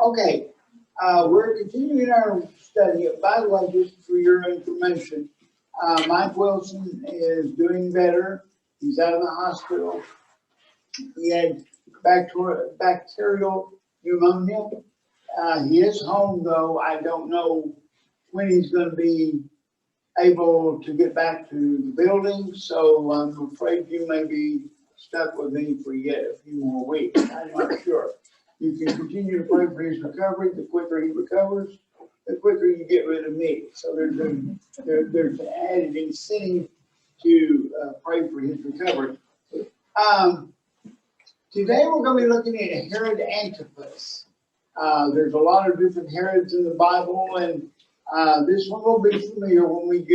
Okay, we're continuing our study. By the way, just for your information, Mike Wilson is doing better. He's out of the hospital. He had bacterial pneumonia. He is home, though. I don't know when he's going to be able to get back to the building, so I'm afraid you may be stuck with me for yet a few more weeks. I'm not sure. You can continue to pray for his recovery. The quicker he recovers, the quicker you get rid of me. So there's an added incentive to pray for his recovery. Today we're going to be looking at Herod Antipas. There's a lot of different Herods in the Bible, and this one will be familiar when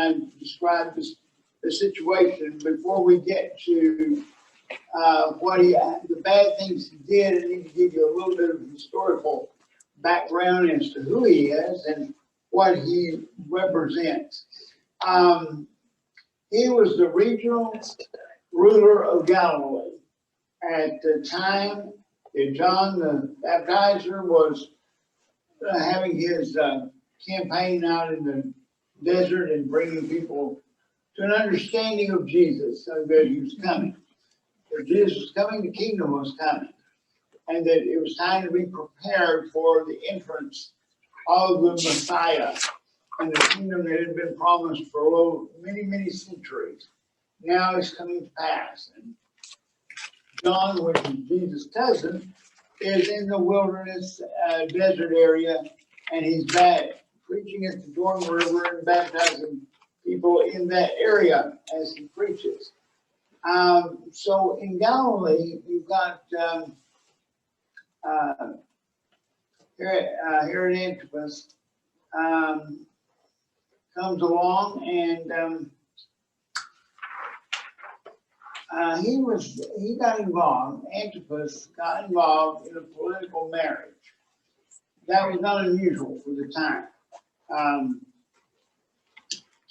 I describe the situation. Before we get to the bad things he did, I need to give you a little bit of historical background as to who he is and what he represents. He was the regional ruler of Galilee at the time that John the Baptizer was having his campaign out in the desert and bringing people to an understanding of Jesus, so that he was coming. That Jesus was coming, the kingdom was coming, and that it was time to be prepared for the entrance of the Messiah and the kingdom that had been promised for many, many centuries. Now is coming to pass. And John, which is Jesus' cousin, is in the wilderness desert area, and he's back preaching at the Jordan River and baptizing people in that area as he preaches. So in Galilee, you've got Herod Antipas comes along, and he got involved. Antipas got involved in a political marriage. That was not unusual for the time.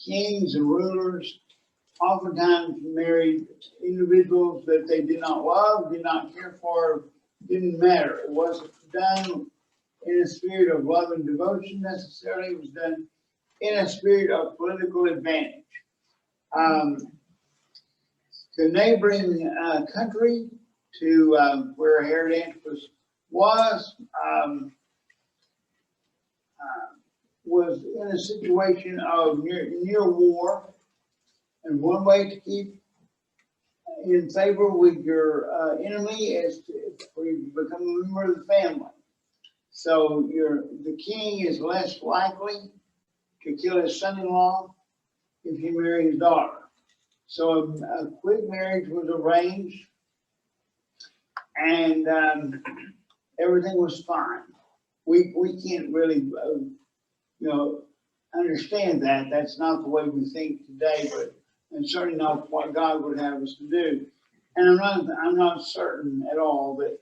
Kings and rulers oftentimes married individuals that they did not love, did not care for, didn't matter. It wasn't done in a spirit of love and devotion necessarily. It was done in a spirit of political advantage. The neighboring country to where Herod Antipas was in a situation of near war, and one way to keep in favor with your enemy is for you to become a member of the family. So the king is less likely to kill his son-in-law if he marries his daughter. So a quick marriage was arranged, and everything was fine. We can't really understand that. That's not the way we think today, and certainly not what God would have us to do. And I'm not certain at all that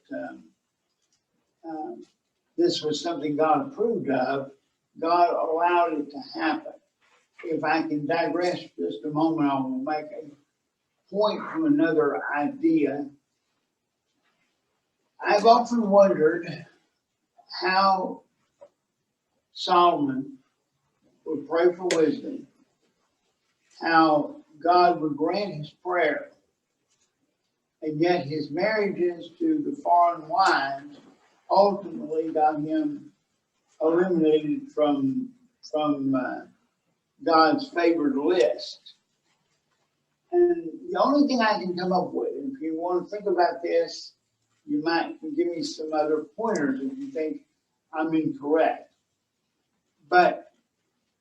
this was something God approved of. God allowed it to happen. If I can digress just a moment, I will make a point from another idea. I've often wondered how Solomon would pray for wisdom, how God would grant his prayer, and yet his marriages to the foreign wives ultimately got him eliminated from God's favored list. And the only thing I can come up with, if you want to think about this, you might give me some other pointers if you think I'm incorrect. But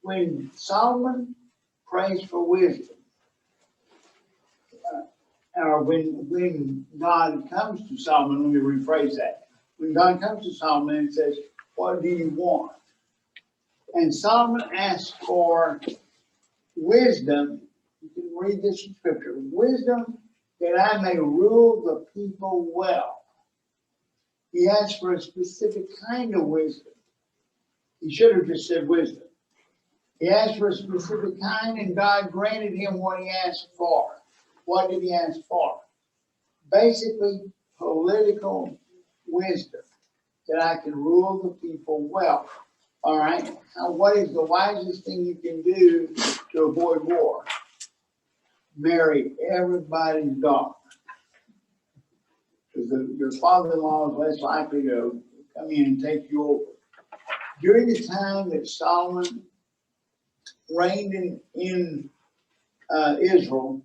when Solomon prays for wisdom, or when God comes to Solomon, let me rephrase that. When God comes to Solomon and says, "What do you want?" And Solomon asks for wisdom. You can read this in Scripture. Wisdom that I may rule the people well. He asked for a specific kind of wisdom. He should have just said wisdom. He asked for a specific kind, and God granted him what he asked for. What did he ask for? Basically, political wisdom. that I can rule the people well. All right. Now, what is the wisest thing you can do to avoid war? Marry everybody's daughter. Because your father-in-law is less likely to come in and take you over. During the time that Solomon reigned in Israel,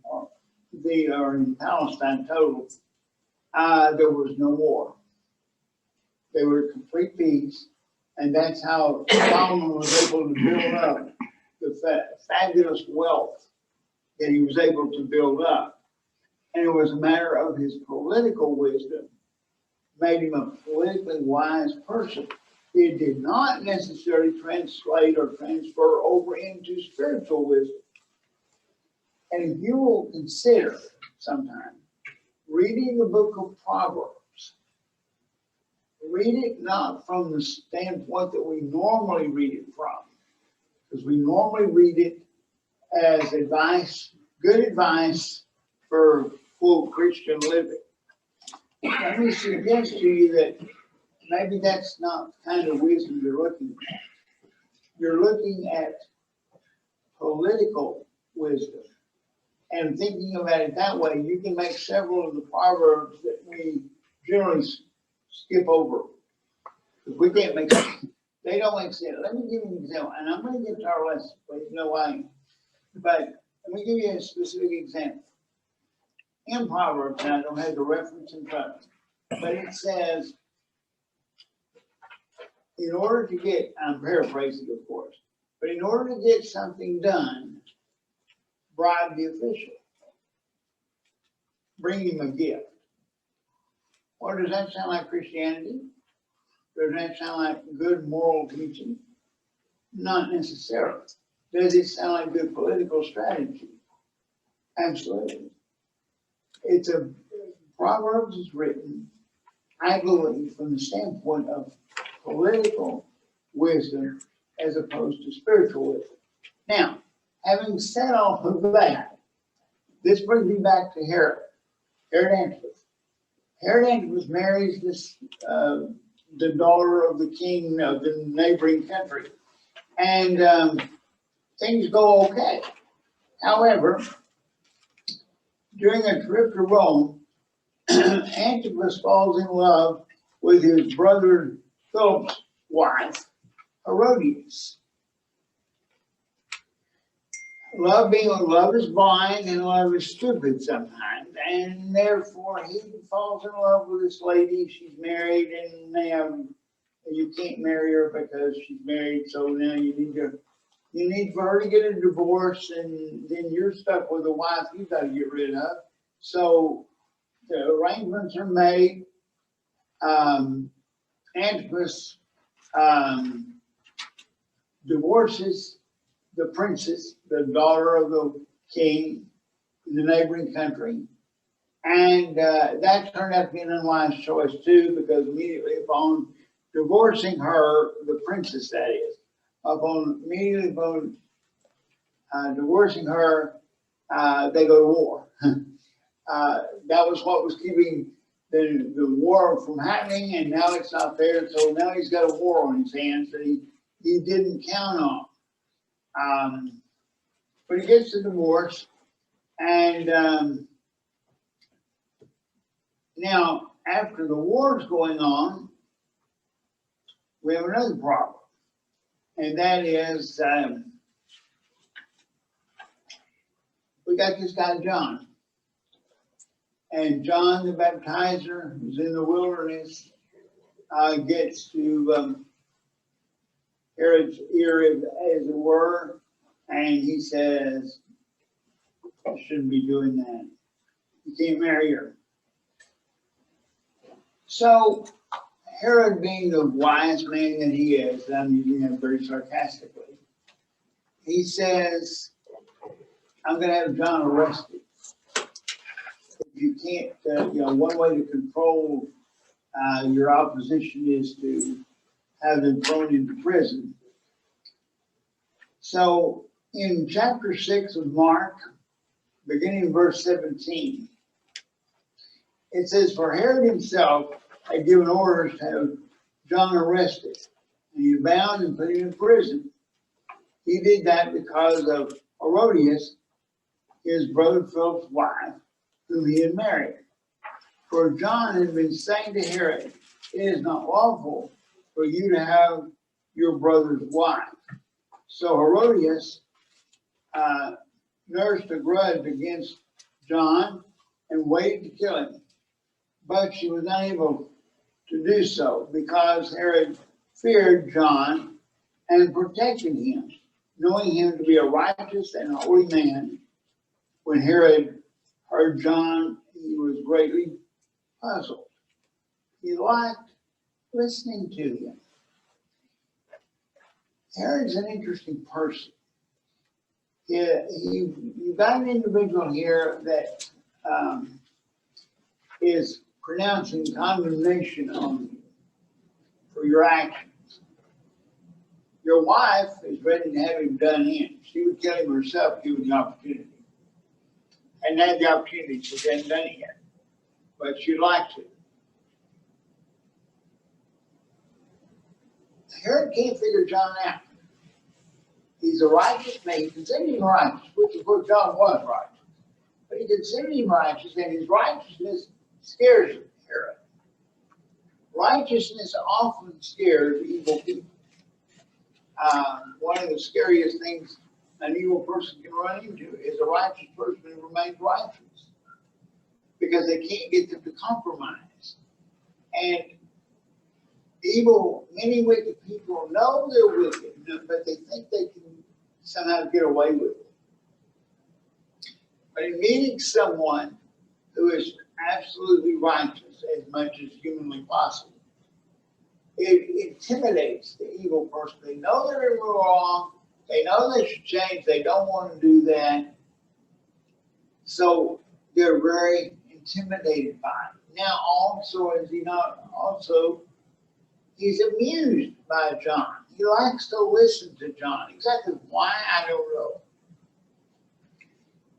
or in Palestine total, there was no war. They were at complete peace, and that's how Solomon was able to build up the fabulous wealth that he was able to build up. And it was a matter of his political wisdom made him a politically wise person. It did not necessarily translate or transfer over into spiritual wisdom. And if you will consider sometime reading the book of Proverbs, read it not from the standpoint that we normally read it from, because we normally read it as advice, good advice for full Christian living. Let me suggest to you that maybe that's not the kind of wisdom you're looking at. You're looking at political wisdom. And thinking about it that way, you can make several of the proverbs that we generally skip over. Because we can't make sense. They don't make sense. Let me give you an example. And I'm going to get to our lesson, please. No way. But let me give you a specific example. In Proverbs, and I don't have the reference in front of me, but it says, in order to get, I'm paraphrasing, of course, but in order to get something done, bribe the official. Bring him a gift. Or does that sound like Christianity? Does that sound like good moral teaching? Not necessarily. Does it sound like good political strategy? Absolutely. Proverbs is written, I believe, from the standpoint of political wisdom as opposed to spiritual wisdom. Now, having said all of that, this brings me back to Herod Antipas. Herod Antipas marries the daughter of the king of the neighboring country, and things go okay. However, during a trip to Rome, Antipas falls in love with his brother Philip's wife, Herodias. Love is blind and love is stupid sometimes, and therefore he falls in love with this lady. She's married, and you can't marry her because she's married. So now you need for her to get a divorce, and then you're stuck with a wife you've got to get rid of. So the arrangements are made. Antipas divorces the princess, the daughter of the king in the neighboring country. And that turned out to be an unwise choice too, because immediately upon divorcing her, the princess that is, immediately upon divorcing her, they go to war. That was what was keeping the war from happening, and now it's not there. So now he's got a war on his hands that he didn't count on. But he gets the divorce, and now after the war's going on, we have another problem, and that is we got this guy John, and John the Baptizer, who's in the wilderness, gets to Herod's ear, as it were, and he says, "You shouldn't be doing that. You can't marry her." So Herod, being the wise man that he is, and I'm using that very sarcastically, he says, "I'm going to have John arrested. You can't, one way to control your opposition is to have them thrown into prison." So in chapter 6 of Mark, beginning in verse 17, it says, "For Herod himself had given orders to have John arrested, and he bound and put him in prison. He did that because of Herodias, his brother Philip's wife, whom he had married. For John had been saying to Herod, "It is not lawful for you to have your brother's wife." So Herodias nursed a grudge against John and waited to kill him. But she was unable to do so because Herod feared John and protected him, knowing him to be a righteous and holy man. When Herod heard John, he was greatly puzzled. He liked listening to him. Herod's an interesting person. You've got an individual here that is pronouncing condemnation on you for your actions. Your wife is ready to have him done in. She would kill him herself given the opportunity. And had the opportunity, she hadn't done it yet. But she'd like to. Herod can't figure John out. He's a righteous man. He considered him righteous, which of course John was righteous. But he considered him righteous, and his righteousness scares Herod. Righteousness often scares evil people. One of the scariest things an evil person can run into is a righteous person who remains righteous, because they can't get them to compromise. And many wicked people know they're wicked, but they think they can somehow get away with it. But in meeting someone who is absolutely righteous as much as humanly possible, it intimidates the evil person. They know they're wrong. They know they should change. They don't want to do that. So they're very intimidated by it. Now, also, is he not also, he's amused by John. He likes to listen to John. Exactly why, I don't know.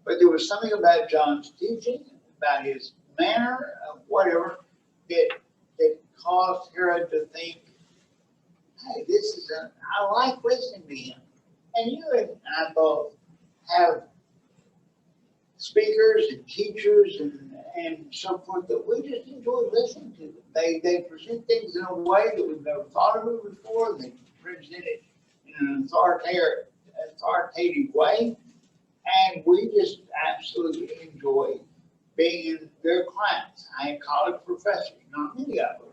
But there was something about John's teaching, about his manner, whatever, that caused Herod to think, hey, I like listening to him. And you and I both have speakers and teachers and so forth that we just enjoy listening to them. They present things in a way that we've never thought of it before. They present it in an authoritative way. And we just absolutely enjoy being in their class. I had college professors, not many of them.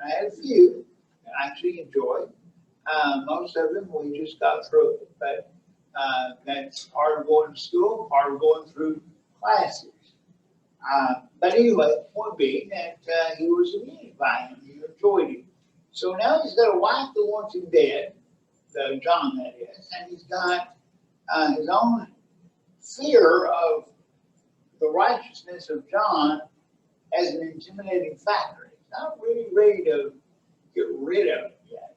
I had a few that I actually enjoyed. Most of them we just got through it. But that's part of going to school, part of going through classes. But anyway, the point being that he was amused by him. He enjoyed him. So now he's got a wife that wants him dead, John that is, and he's got his own fear of the righteousness of John as an intimidating factor. He's not really ready to get rid of it yet.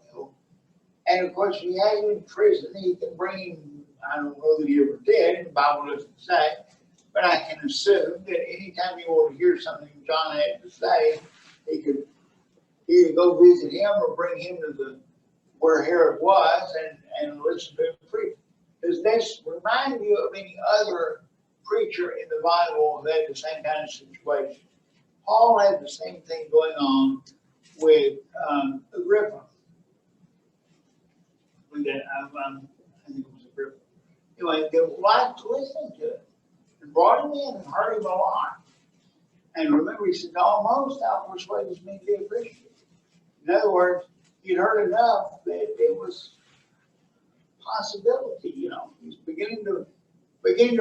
And of course, he has him in prison. He can bring him, I don't know that he ever did, the Bible doesn't say, but I can assume that anytime you want to hear something John had to say, he could either go visit him or bring him to where Herod was and listen to him preach. Does this remind you of any other preacher in the Bible that had the same kind of situation? Paul had the same thing going on with Agrippa. I think it was Agrippa. Anyway, they liked to listen to it and brought him in and heard him a lot. And remember, he said, almost thou persuadest me to be a Christian. In other words, he'd heard enough that it was possibility, He's beginning to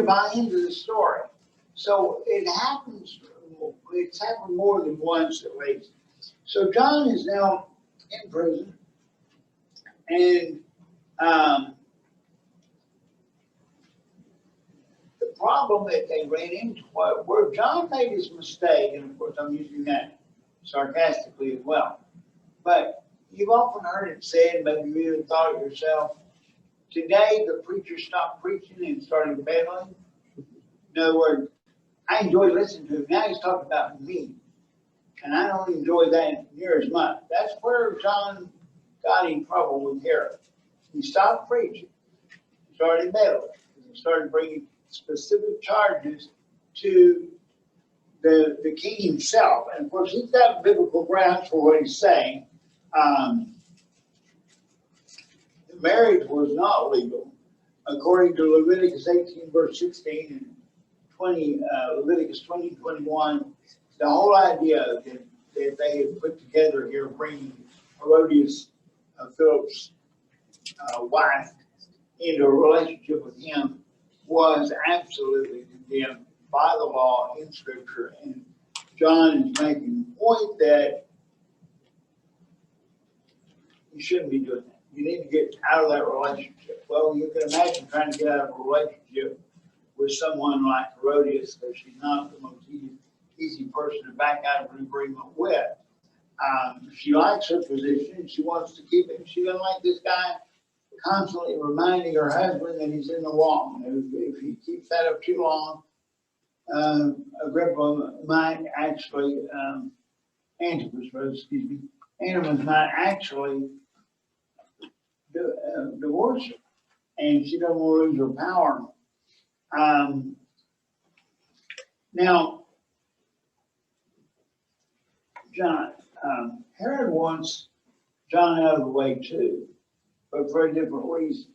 buy into the story. So it's happened more than once at least. So John is now in prison, and the problem that they ran into, where John made his mistake, and of course I'm using that sarcastically as well, but you've often heard it said, maybe you even thought it yourself, today the preacher stopped preaching and started meddling. In other words, I enjoy listening to him. Now he's talking about me. And I don't enjoy that near as much. That's where John got in trouble with Herod. He stopped preaching. He started meddling. He started bringing specific charges to the king himself. And of course, he's got biblical grounds for what he's saying. Marriage was not legal, according to Leviticus 18, verse 16, and 20, Leviticus 20, 21. The whole idea that they had put together here, bringing Herodias, Philip's wife, into a relationship with him, was absolutely condemned by the law in Scripture. And John is making the point that you shouldn't be doing that. You need to get out of that relationship. Well, you can imagine trying to get out of a relationship with someone like Herodias, because she's not the most easy person to back out of an agreement with. She likes her position. She wants to keep it. She doesn't like this guy constantly reminding her husband that he's in the wrong. If he keeps that up too long, Agrippa might actually, Antipas might actually divorce her, and she doesn't want to lose her power. Now, John, Herod wants John out of the way too, but for a different reason.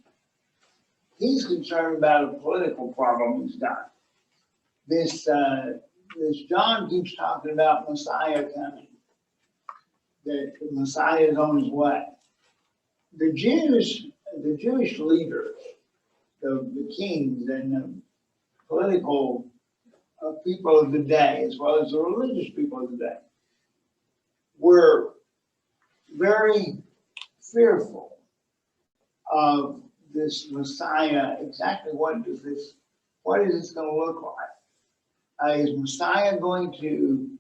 He's concerned about a political problem he's got. This John keeps talking about Messiah coming, that the Messiah is on his way. The Jewish leaders, the kings and the political people of the day, as well as the religious people of the day, were very fearful of this Messiah. Exactly what is this going to look like? Is Messiah going to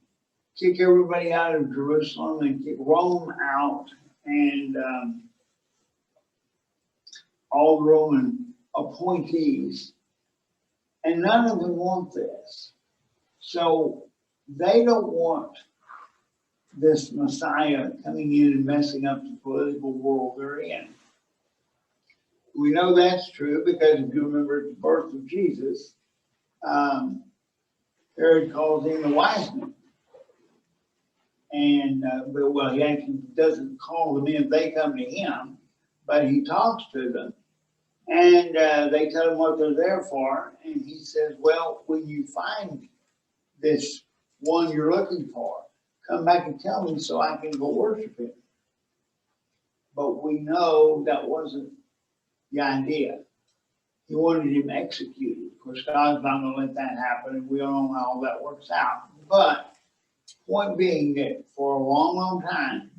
kick everybody out of Jerusalem and kick Rome out, and all the Roman appointees? And none of them want this. So they don't want this Messiah coming in and messing up the political world they're in. We know that's true because if you remember the birth of Jesus, Herod calls in the wise men. And, well, he actually doesn't call them in, they come to him, but he talks to them. And they tell him what they're there for. And he says, well, when you find this one you're looking for, come back and tell me so I can go worship him. But we know that wasn't the idea. He wanted him executed. Of course, God's not going to let that happen, and we don't know how all that works out. But point being that for a long, long time,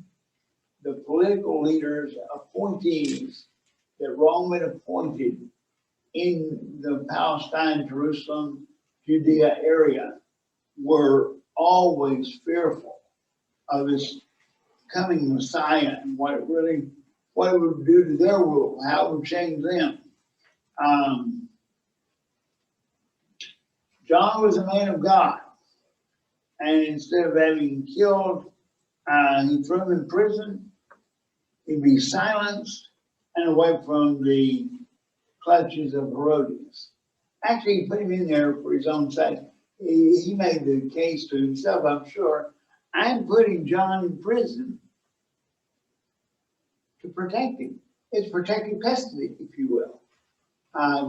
the political leaders, appointees that Rome had appointed in the Palestine, Jerusalem, Judea area were always fearful of this coming Messiah and what it would do to their rule, how it would change them. John was a man of God, and instead of having killed, he threw him in prison. He'd be silenced and away from the clutches of Herodias. Actually, he put him in there for his own sake. He made the case to himself, I'm sure, I'm putting John in prison to protect him. It's protective custody, if you will.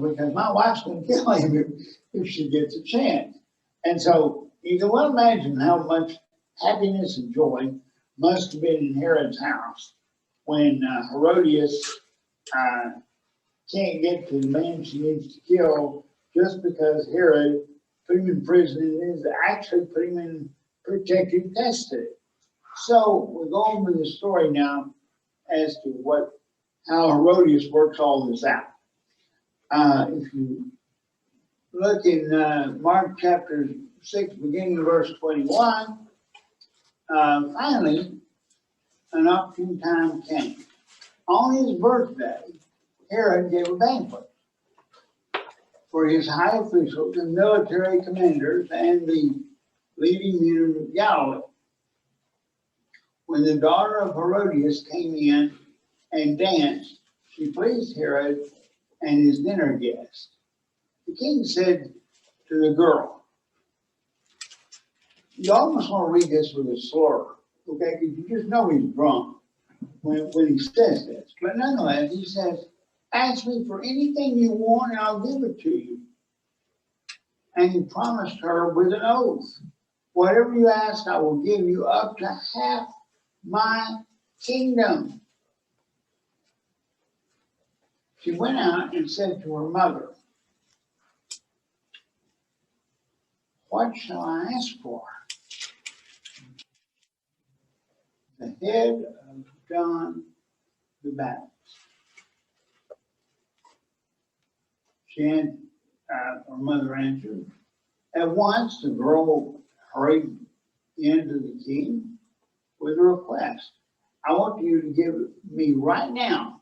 Because my wife's going to kill him if she gets a chance. And so you can well imagine how much happiness and joy must have been in Herod's house when Herodias can't get to the man she needs to kill just because Herod put him in prison and is actually put him in protective custody. So we're going with the story now as to how Herodias works all this out. If you look in Mark chapter 6, beginning verse 21, finally, an opportune time came. On his birthday, Herod gave a banquet for his high officials and military commanders and the leading men of Galilee. When the daughter of Herodias came in and danced, she pleased Herod and his dinner guests. The king said to the girl, you almost want to read this with a slur, okay? Because you just know he's drunk when he says this. But nonetheless, he says, ask me for anything you want and I'll give it to you. And he promised her with an oath, whatever you ask, I will give you up to half my kingdom. She went out and said to her mother, what shall I ask for? The head of John the Baptist. Her mother answered. At once the girl hurried into the king with a request. I want you to give me right now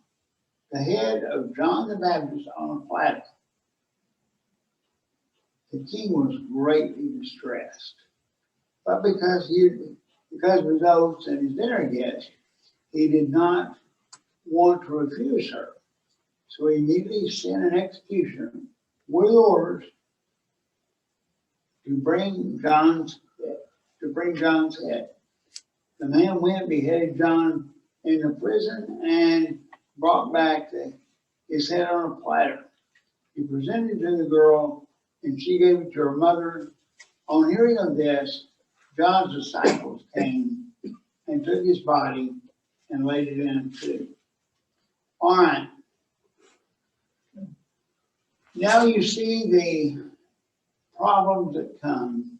the head of John the Baptist on a platter. The king was greatly distressed, but because of his oaths and his dinner guests, he did not want to refuse her. So he immediately sent an executioner with orders to bring John's head. The man went, beheaded John in the prison, and brought back his head on a platter. He presented it to the girl, and she gave it to her mother. On hearing of this, John's disciples came and took his body and laid it in a tomb. All right. Now you see the problems that come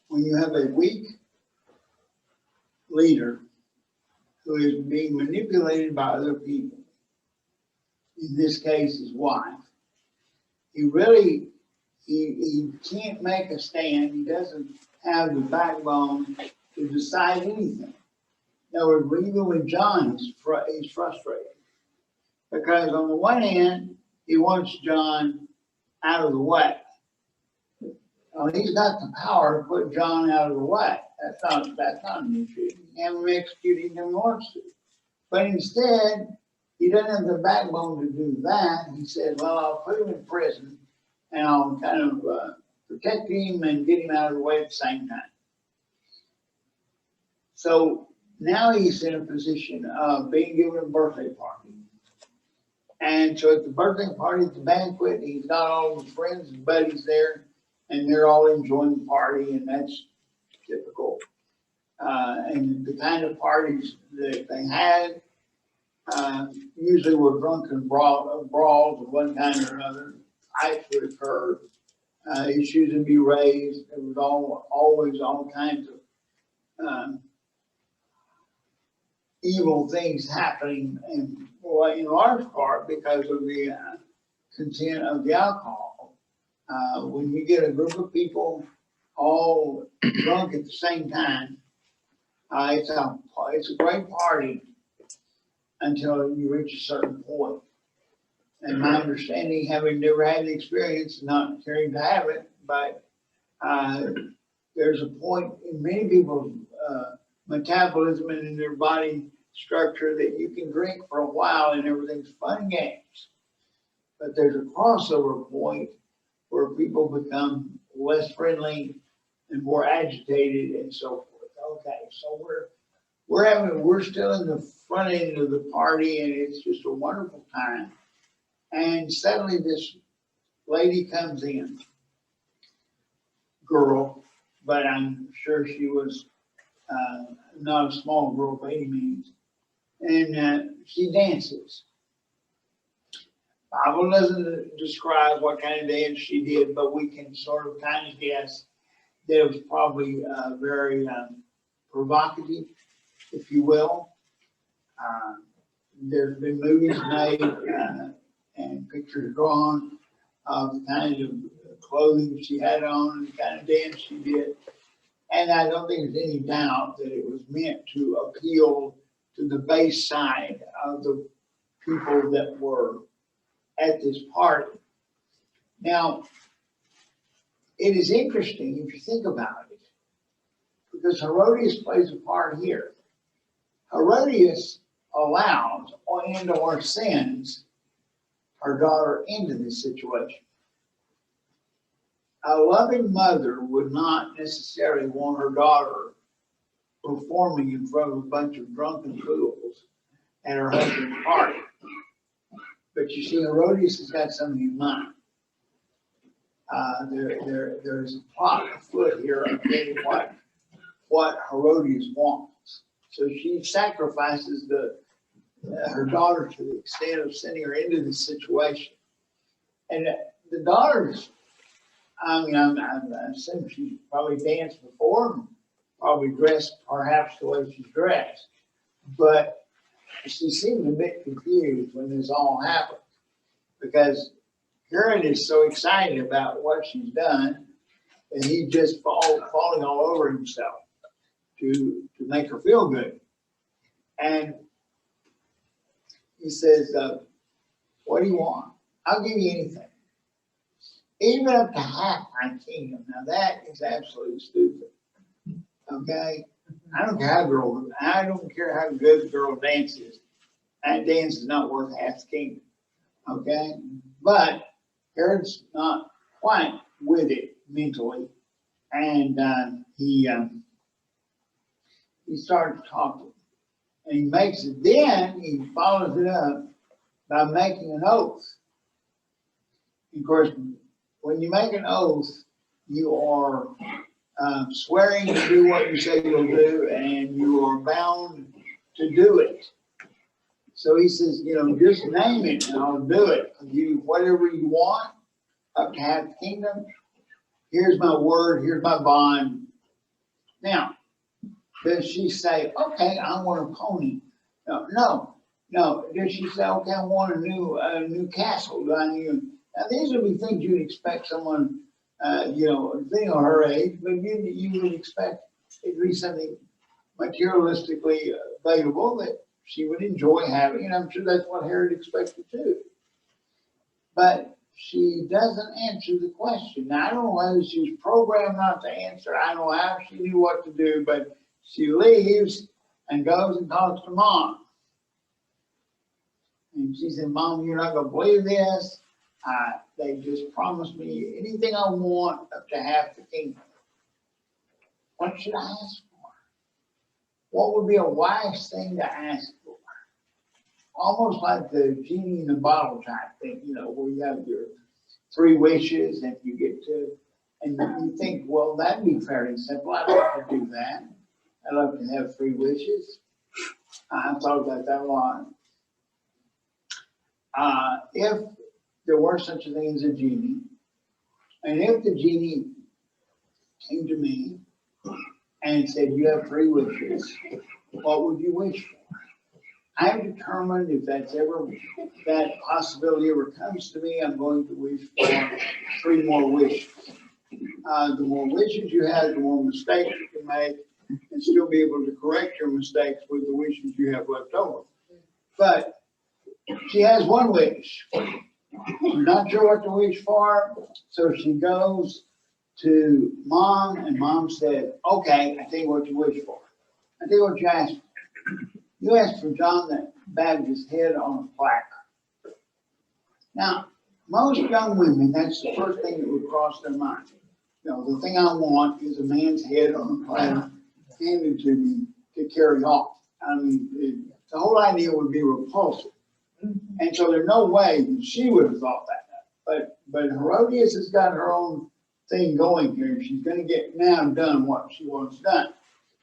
when you have a weak leader who is being manipulated by other people. In this case, his wife. He can't make a stand. He doesn't have the backbone to decide anything. In other words, even with John, he's frustrated. Because on the one hand, he wants John out of the way. Well, he's got the power to put John out of the way. That's not an issue. He can have him executed if he wants to. But instead, he doesn't have the backbone to do that. He said, well, I'll put him in prison and I'll kind of protect him and get him out of the way at the same time. So now he's in a position of being given a birthday party. And so at the birthday party, at the banquet, he's got all his friends and buddies there, and they're all enjoying the party, and that's typical. And the kind of parties that they had usually were drunken brawls of one kind or another. Fights would occur, issues would be raised. There was always all kinds of evil things happening, and in large part because of the content of the alcohol. When you get a group of people all drunk at the same time, it's a great party until you reach a certain point. And my understanding, having never had the experience, not caring to have it, but there's a point in many people's metabolism and in their body structure that you can drink for a while and everything's fun and games. But there's a crossover point where people become less friendly and more agitated and so forth. Okay, so we're still in the front end of the party and it's just a wonderful time. And suddenly this lady comes in, girl, but I'm sure she was not a small girl by any means. And she dances. Bible doesn't describe what kind of dance she did, but we can sort of kind of guess that it was probably very provocative, if you will. There's been movies made and pictures drawn of the kind of clothing she had on and the kind of dance she did. And I don't think there's any doubt that it was meant to appeal to the base side of the people that were at this party. Now, it is interesting if you think about it, because Herodias plays a part here. Herodias allows or sends her daughter into this situation. A loving mother would not necessarily want her daughter performing in front of a bunch of drunken fools at her husband's party. But you see, Herodias has got something in mind. There's a plot afoot here of getting what Herodias wants. So she sacrifices her daughter to the extent of sending her into this situation. And the daughter's, I assume she's probably danced before, and probably dressed perhaps the way she's dressed. But she seemed a bit confused when this all happened, because Herod is so excited about what she's done that he's just falling all over himself to make her feel good. And he says, what do you want? I'll give you anything. Even up to half my kingdom. Now that is absolutely stupid. Okay? I don't care how good the girl dances. That dance is not worth half the kingdom. Okay? But Herod's not quite with it mentally. And he started talking. And he follows it up by making an oath. Of course, when you make an oath, you are swearing to do what you say you'll do, and you are bound to do it. So he says, just name it and I'll do it. Whatever you want, up to half the kingdom, here's my word, here's my bond. Now, does she say, okay, I want a pony? No. Does she say, okay, I want a new castle? Now, these would be things you'd expect someone, being on her age, but you would expect it to be something materialistically available that she would enjoy having, and I'm sure that's what Herod expected too. But she doesn't answer the question. Now, I don't know whether she was programmed not to answer. I don't know how she knew what to do, but she leaves and goes and talks to Mom. And she said, Mom, you're not going to believe this. They just promised me anything I want up to half the kingdom. What should I ask for? What would be a wise thing to ask for? Almost like the genie in the bottle type thing, where you have your 3 wishes and you get to, and you think, well, that'd be fairly simple. I'd love to do that. I'd love to have 3 wishes. I thought about that a lot. If there were such a thing as a genie, and if the genie came to me and said, you have 3 wishes, what would you wish for? I have determined if that possibility ever comes to me, I'm going to wish for 3 more wishes. The more wishes you have, the more mistakes you can make, and still be able to correct your mistakes with the wishes you have left over. But she has 1 wish. She's not sure what to wish for, so she goes to Mom, and Mom said, okay, I tell you what you wish for. I tell you what you asked for. You asked for John the Baptist's head on a platter. Now, most young women, that's the first thing that would cross their mind. The thing I want is a man's head on a platter handed to me to carry off. The whole idea would be repulsive. And so there's no way she would have thought that. But Herodias has got her own thing going here. She's going to get now done what she wants done.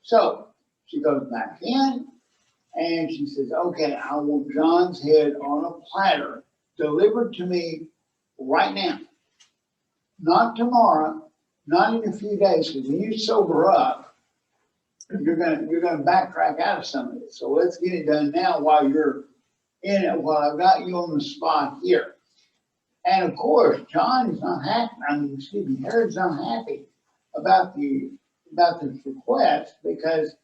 So she goes back in and she says, okay, I want John's head on a platter delivered to me right now. Not tomorrow, not in a few days, because when you sober up, you're gonna backtrack out of some of it. So let's get it done now while you're in it, while I've got you on the spot here. And of course, John is not happy. Herod's not happy about this request, because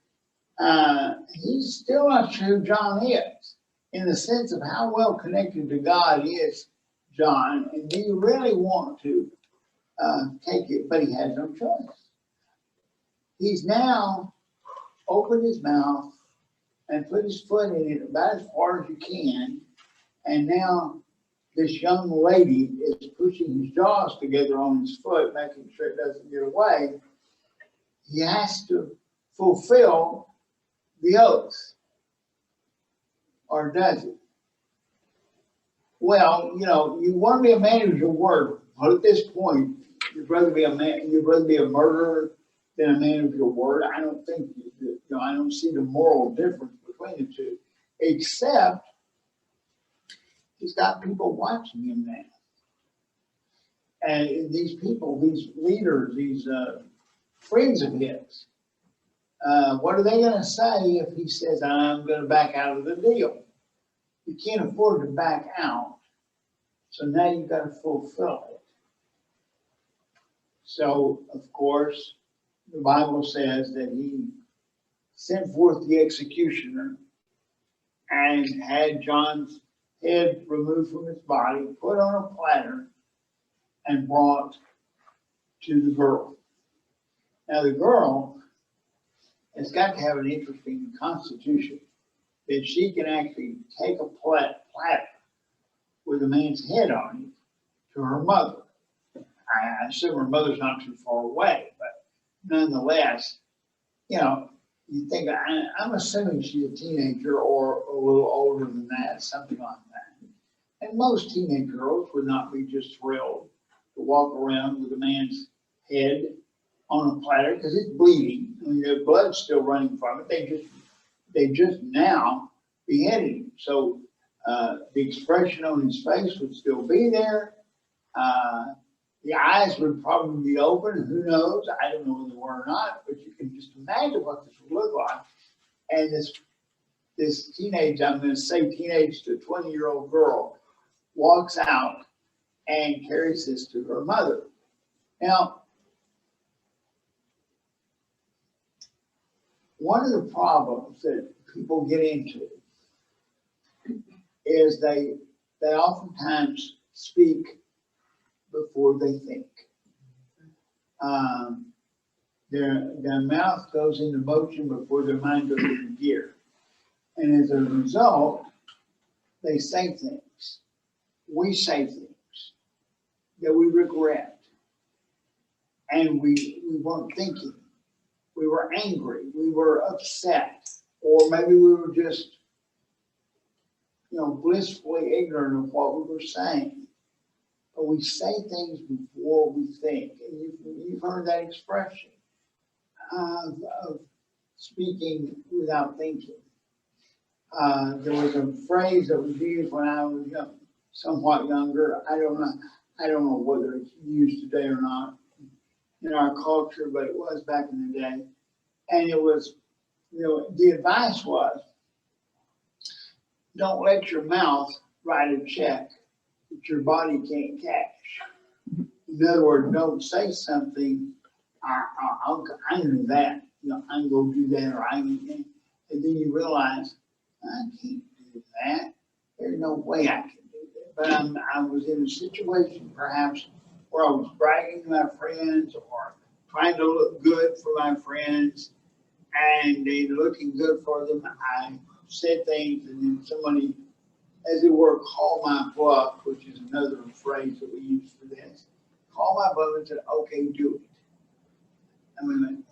he's still not sure who John is, in the sense of how well connected to God is John, and do you really want to take it? But he has no choice. He's now opened his mouth and put his foot in it about as far as you can. And now this young lady is pushing his jaws together on his foot, making sure it doesn't get away. He has to fulfill the oath. Or does it? Well, you want to be a man of your word. But at this point, you'd rather be a murderer than a man of your word. I don't think, I don't see the moral difference between the two, except he's got people watching him now. And these people, these leaders, these friends of his, what are they going to say if he says, I'm going to back out of the deal? You can't afford to back out. So now you've got to fulfill it. So, of course, the Bible says that he sent forth the executioner and had John's head removed from his body, put on a platter, and brought to the girl. Now, the girl has got to have an interesting constitution that she can actually take a platter with a man's head on it to her mother. I assume her mother's not too far away, but nonetheless, you think, I'm assuming she's a teenager or a little older than that, something like that. And most teenage girls would not be just thrilled to walk around with a man's head on a platter because it's bleeding. I mean, the blood's still running from it. They just now beheaded him. So the expression on his face would still be there. The eyes would probably be open. Who knows? I don't know whether they were or not, but you can just imagine what this would look like. And this teenage, I'm going to say teenage to 20-year-old girl, walks out and carries this to her mother. Now, one of the problems that people get into is they oftentimes speak before they think. Their mouth goes into motion before their mind goes into gear. And as a result, they say things. We say things that we regret. And we weren't thinking. We were angry. We were upset. Or maybe we were just, blissfully ignorant of what we were saying. But we say things before we think. And you've heard that expression of speaking without thinking. There was a phrase that was used when I was somewhat younger. I don't know whether it's used today or not in our culture, but it was back in the day. And it was, the advice was, don't let your mouth write a check that your body can't cash. In other words, don't say something, I knew that, I can go do that, or and then you realize, I can't do that. There's no way I can do that. But I was in a situation perhaps where I was bragging to my friends or trying to look good for my friends, and they looking good for them. I said things, and then somebody, as it were, called my bluff, which is another phrase that we use for this. Called my bluff and said, okay, do it. And we went,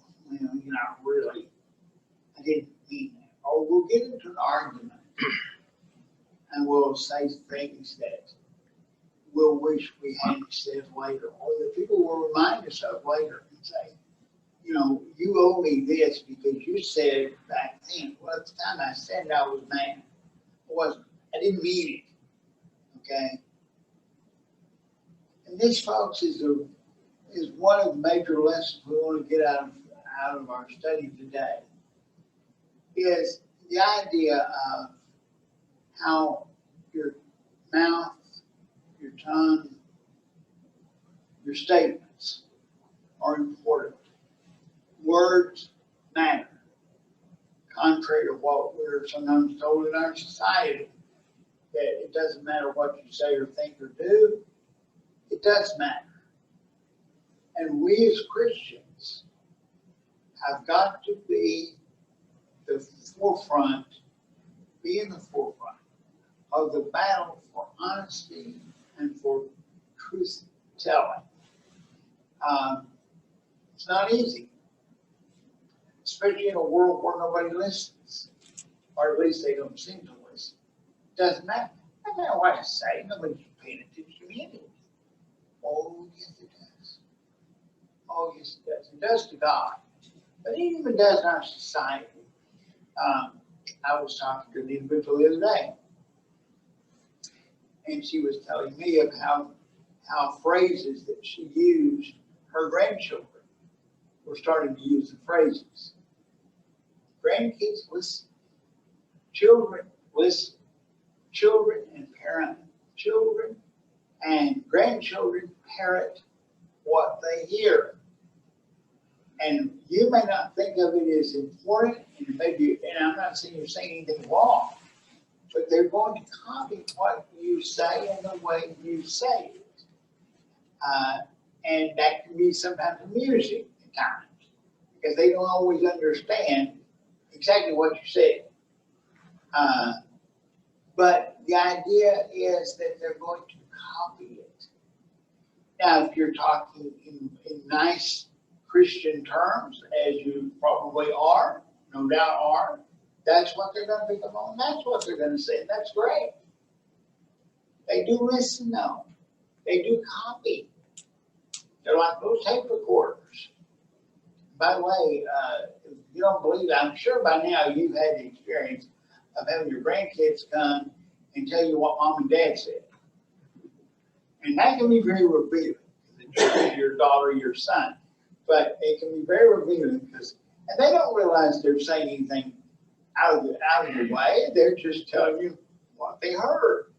really, I didn't mean that. Or we'll get into an argument and we'll say things that we'll wish we hadn't said later, or that people will remind us of later and say, you owe me this because you said back then. Well, at the time I said I was mad. I didn't mean it. Okay? And this, folks, is one of the major lessons we want to get out of our study today, is the idea of how your mouth, your tongue, your statements are important. Words matter, contrary to what we're sometimes told in our society, that it doesn't matter what you say or think or do. It does matter. And we as Christians have got to be the forefront, be in the forefront of the battle for honesty and for truth telling. It's not easy, especially in a world where nobody listens, or at least they don't seem to listen. Doesn't matter. I don't know what I say. Nobody's paying attention to me anyway. Oh, yes, it does. Oh, yes, it does. It does to God. But it even does in our society. I was talking to an individual the other day, and she was telling me of how phrases that she used, her grandchildren were starting to use the phrases. Grandkids listen. Children listen. Children and parent. Children and grandchildren parrot what they hear. And you may not think of it as important, and maybe, and I'm not saying you're saying anything wrong, but they're going to copy what you say and the way you say it. And that can be sometimes amusing at times, because they don't always understand exactly what you said. But the idea is that they're going to copy it. Now, if you're talking in nice Christian terms, as you probably are, no doubt are, that's what they're going to pick up on. That's what they're going to say. That's great. They do listen, though. They do copy. They're like those tape recorders. By the way, if you don't believe it, I'm sure by now you've had the experience of having your grandkids come and tell you what mom and dad said. And that can be very revealing. It's your daughter, your son. But it can be very revealing because, and they don't realize they're saying anything out of the way. They're just telling you what they heard.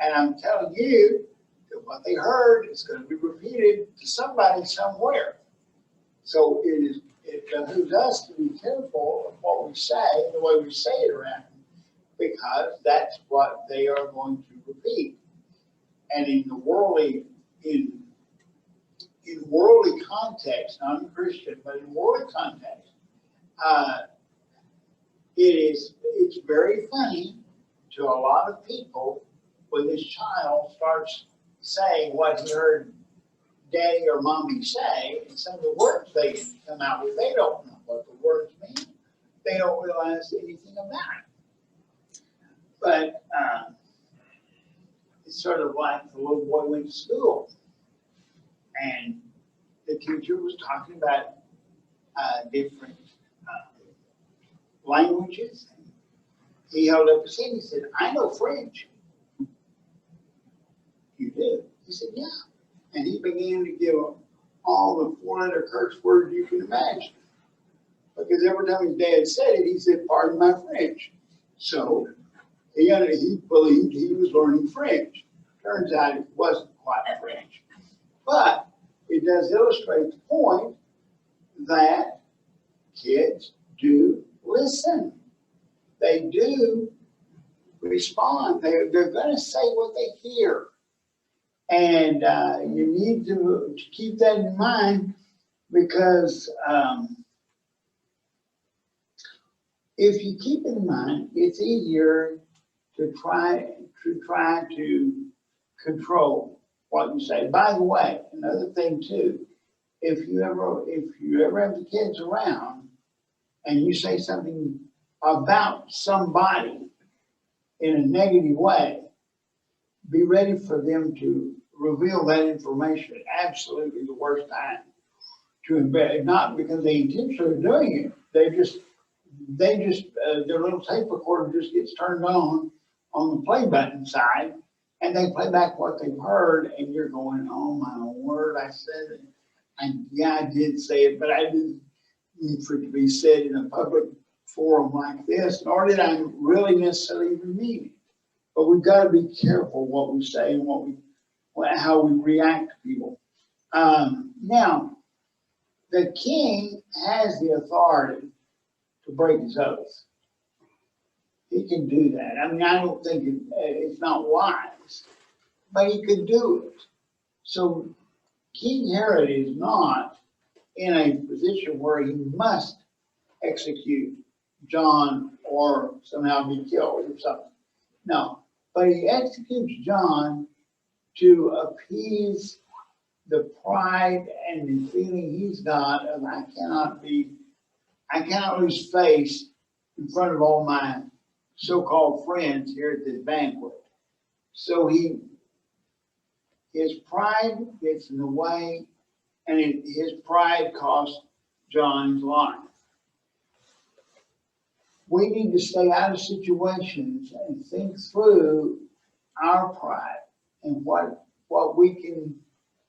And I'm telling you that what they heard is going to be repeated to somebody somewhere. So it behooves us to be careful of what we say and the way we say it around them, because that's what they are going to repeat. And in the worldly, in worldly context, not in Christian, but in worldly context, it's very funny to a lot of people when this child starts saying what he heard daddy or mommy say, and some of the words they come out with, they don't know what the words mean. They don't realize anything about it. But it's sort of like the little boy went to school, and the teacher was talking about different languages. He held up his hand. He said, "I know French." "You do?" He said, "Yeah." And he began to give all the 4-letter curse words you can imagine. Because every time his dad said it, he said, "Pardon my French." So he believed he was learning French. Turns out it wasn't quite French. But it does illustrate the point that kids do listen. They do respond. They're going to say what they hear. And you need to keep that in mind, because if you keep it in mind, it's easier to try to control what you say. By the way, another thing too, if you ever have the kids around and you say something about somebody in a negative way, be ready for them to reveal that information at absolutely the worst time to embed. Not because they intentionally are doing it. They just their little tape recorder just gets turned on the play button side, and they play back what they've heard, and you're going, "Oh my word, I said it. And yeah, I did say it, but I didn't need for it to be said in a public forum like this, nor did I really necessarily even mean it." But we've got to be careful what we say and how we react to people. Now, the king has the authority to break his oath. He can do that. I mean, I don't think it's not wise, but he could do it. So King Herod is not in a position where he must execute John or somehow be killed or something. No, but he executes John to appease the pride and the feeling he's got of I cannot lose face in front of all my so-called friends here at this banquet. So his pride gets in the way, and his pride cost John his life. We need to stay out of situations and think through our pride and what we can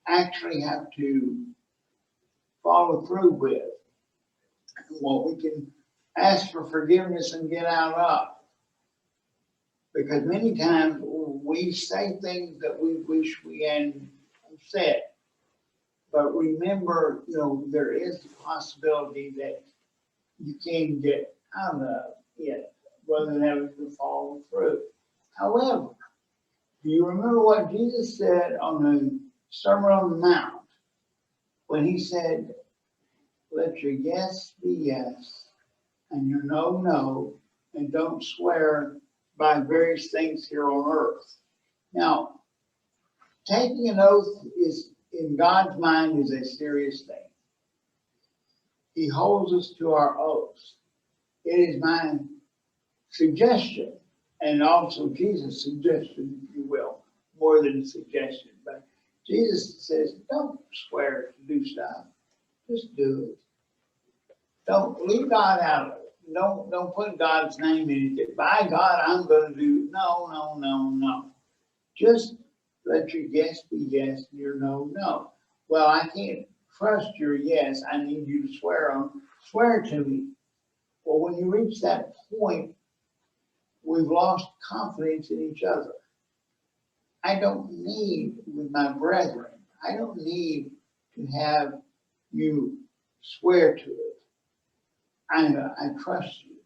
actually have to follow through with, what we can ask for forgiveness and get out of. Because many times we say things that we wish we hadn't said. But remember, there is the possibility that you can get out of it rather than having to follow through. However, do you remember what Jesus said on the Sermon on the Mount when he said, let your yes be yes and your no, no, and don't swear by various things here on earth. Now, taking an oath is, in God's mind, is a serious thing. He holds us to our oaths. It is my suggestion, and also Jesus' suggestion, if you will, more than a suggestion. But Jesus says, don't swear to do stuff. Just do it. Don't leave God out of it. Don't put God's name in it. By God, I'm going to do. No. Just let your yes be yes and your no, no. Well, I can't trust your yes. I need you to swear to me. Well, when you reach that point, we've lost confidence in each other. I don't need, with my brethren, I don't need to have you swear to it. I trust you.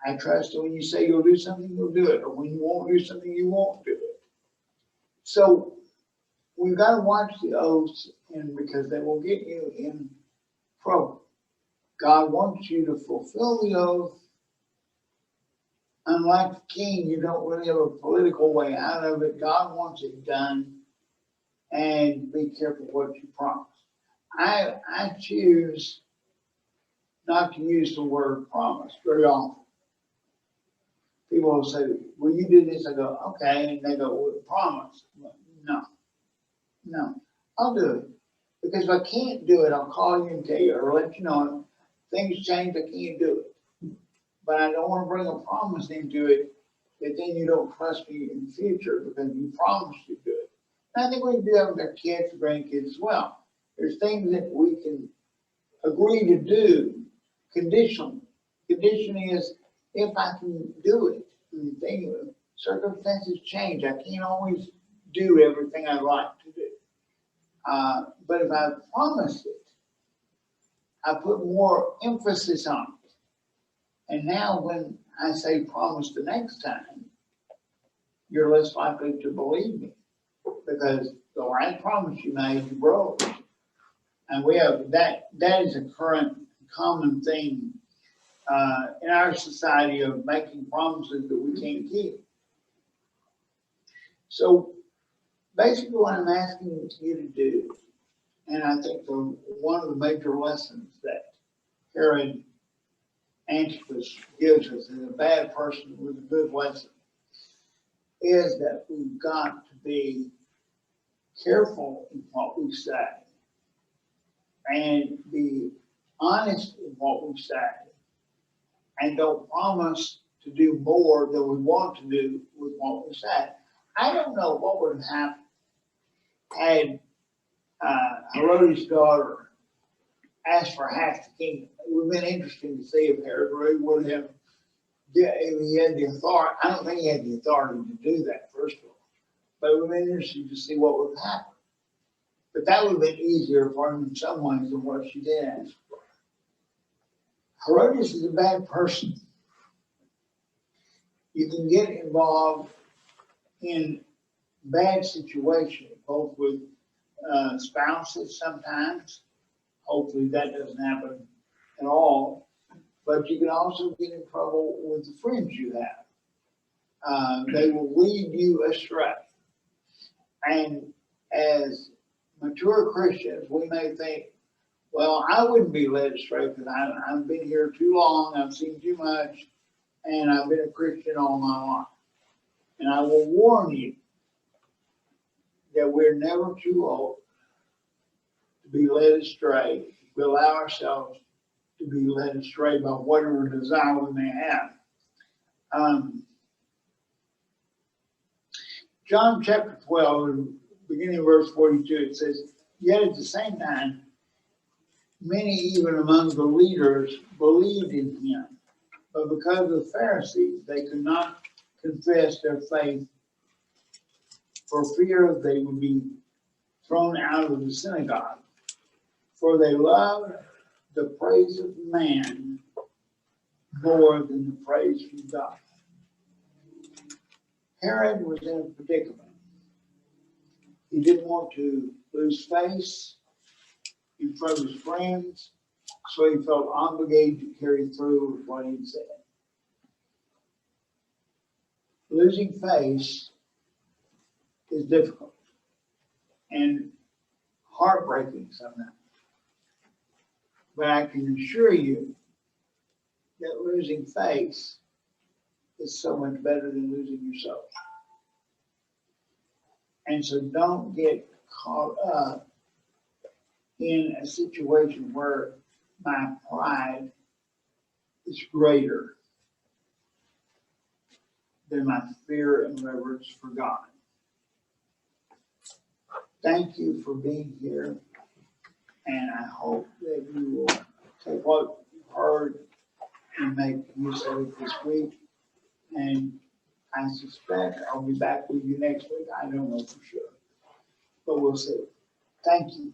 I trust that when you say you'll do something, you'll do it. Or when you won't do something, you won't do it. So we've got to watch the oaths, and because they will get you in trouble. God wants you to fulfill the oath. Unlike the king, you don't really have a political way out of it. God wants it done, and be careful what you promise. I choose not to use the word promise very often. People will say, well, you did this. I go, okay. And they go, well, promise. No, I'll do it. Because if I can't do it, I'll call you and tell you or let you know if things change, I can't do it. But I don't want to bring a promise into it that then you don't trust me in the future because you promised to do it. And I think we can do that with our kids and grandkids as well. There's things that we can agree to do conditionally. Condition is if I can do it. And the thing is, circumstances change. I can't always do everything I'd like to do. But if I promise it, I put more emphasis on it. And now when I say promise the next time, you're less likely to believe me because the right promise you made, you broke. And we have that is a current common thing in our society of making promises that we can't keep. So basically what I'm asking you to do, and I think one of the major lessons that Herod Antipas gives us is a bad person with a good lesson, is that we've got to be careful in what we say and be honest in what we say and don't promise to do more than we want to do with what we say. I don't know what would have happened had Herodias' daughter asked for half the kingdom. It would have been interesting to see if Herod really would have, if he had the authority. I don't think he had the authority to do that, first of all. But it would have been interesting to see what would have happened. But that would have been easier for him in some ways than what she did ask for. Herodias is a bad person. You can get involved in bad situations, both with spouses sometimes, Hopefully that doesn't happen at all. But you can also get in trouble with the friends you have. They will lead you astray. And as mature Christians, we may think, well, I wouldn't be led astray because I've been here too long, I've seen too much, and I've been a Christian all my life. And I will warn you that we're never too old to be led astray. We allow ourselves to be led astray by whatever desire we may have. John chapter 12, beginning verse 42, it says, "Yet at the same time, many even among the leaders believed in him. But because of the Pharisees, they could not confess their faith for fear they would be thrown out of the synagogue. For they loved the praise of man more than the praise from God." Herod was in a predicament. He didn't want to lose face in front of his friends, so he felt obligated to carry through with what he said. Losing face is difficult and heartbreaking sometimes. But I can assure you that losing face is so much better than losing yourself. And so don't get caught up in a situation where my pride is greater than my fear and reverence for God. Thank you for being here, and I hope that you will take what you've heard and make use of it this week. And I suspect I'll be back with you next week. I don't know for sure, but we'll see. Thank you.